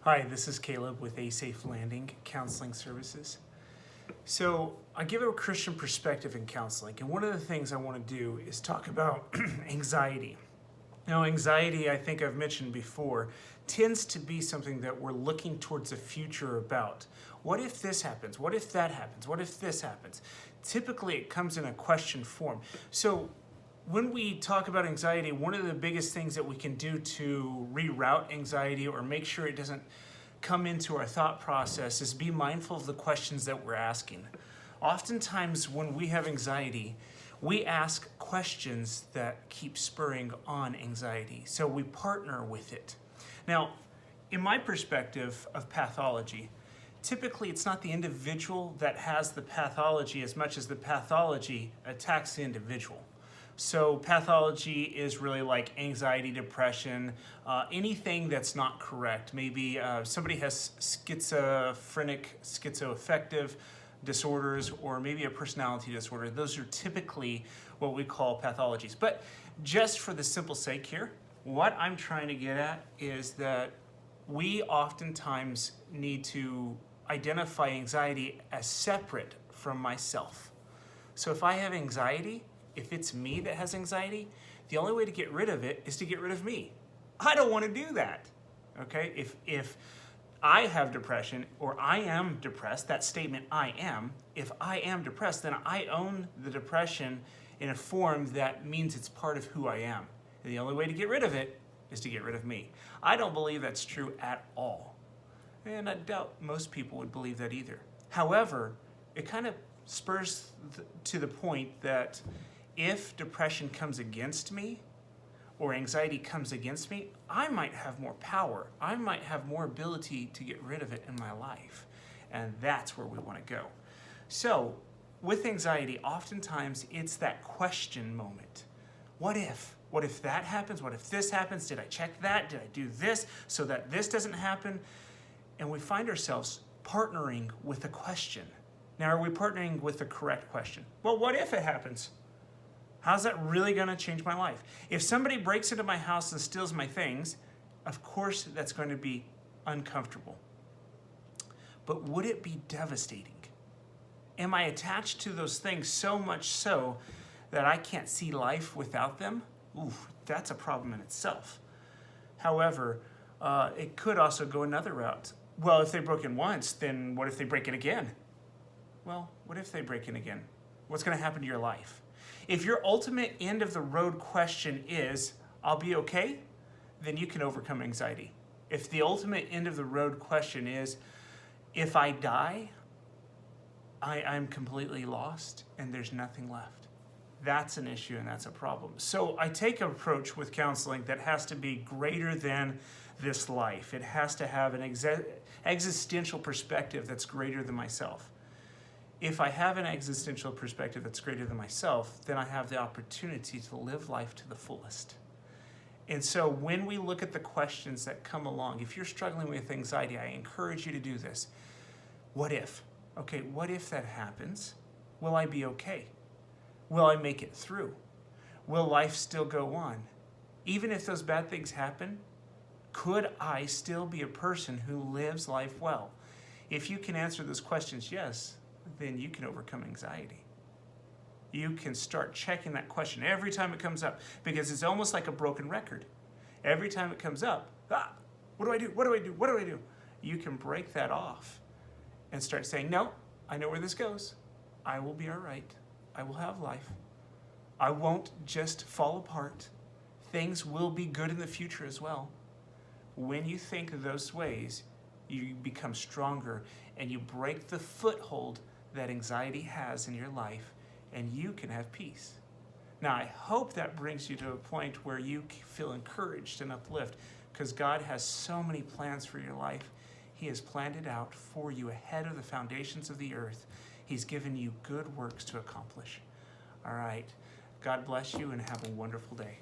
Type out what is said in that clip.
Hi, this is Caleb with A Safe Landing Counseling Services. So I give a Christian perspective in counseling, and one of the things I want to do is talk about anxiety. Now, anxiety, I think I've mentioned before, tends to be something that we're looking towards the future about. What if this happens? What if that happens? What if this happens? Typically, it comes in a question form. So when we talk about anxiety, one of the biggest things that we can do to reroute anxiety or make sure it doesn't come into our thought process is be mindful of the questions that we're asking. Oftentimes when we have anxiety, we ask questions that keep spurring on anxiety. So we partner with it. Now, in my perspective of pathology, typically it's not the individual that has the pathology as much as the pathology attacks the individual. So pathology is really like anxiety, depression, anything that's not correct. Maybe somebody has schizoaffective disorders, or maybe a personality disorder. Those are typically what we call pathologies. But just for the simple sake here, what I'm trying to get at is that we oftentimes need to identify anxiety as separate from myself. So if I have anxiety, if it's me that has anxiety, the only way to get rid of it is to get rid of me. I don't want to do that, okay? If I have depression or I am depressed, that statement I am, if I am depressed, then I own the depression in a form that means it's part of who I am. And the only way to get rid of it is to get rid of me. I don't believe that's true at all. And I doubt most people would believe that either. However, it kind of spurs to the point that if depression comes against me or anxiety comes against me, I might have more power. I might have more ability to get rid of it in my life. And that's where we want to go. So with anxiety, oftentimes it's that question moment. What if? What if that happens? What if this happens? Did I check that? Did I do this so that this doesn't happen? And we find ourselves partnering with a question. Now, are we partnering with the correct question? Well, what if it happens? How's that really going to change my life? If somebody breaks into my house and steals my things, of course that's going to be uncomfortable. But would it be devastating? Am I attached to those things so much so that I can't see life without them? Ooh, that's a problem in itself. However, it could also go another route. Well, if they broke in once, then what if they break in again? Well, what if they break in again? What's going to happen to your life? If your ultimate end of the road question is, I'll be okay, then you can overcome anxiety. If the ultimate end of the road question is, if I die, I'm completely lost and there's nothing left. That's an issue and that's a problem. So I take an approach with counseling that has to be greater than this life. It has to have an existential perspective that's greater than myself. If I have an existential perspective that's greater than myself, then I have the opportunity to live life to the fullest. And so when we look at the questions that come along, if you're struggling with anxiety, I encourage you to do this. What if? Okay, what if that happens? Will I be okay? Will I make it through? Will life still go on? Even if those bad things happen, could I still be a person who lives life well? If you can answer those questions, yes, then you can overcome anxiety. You can start checking that question every time it comes up, because it's almost like a broken record. Every time it comes up, what do I do? What do I do? What do I do? You can break that off and start saying, no, I know where this goes. I will be all right. I will have life. I won't just fall apart. Things will be good in the future as well. When you think those ways, you become stronger and you break the foothold that anxiety has in your life, and you can have peace. Now, I hope that brings you to a point where you feel encouraged and uplift, because God has so many plans for your life. He has planned it out for you ahead of the foundations of the earth. He's given you good works to accomplish. All right. God bless you and have a wonderful day.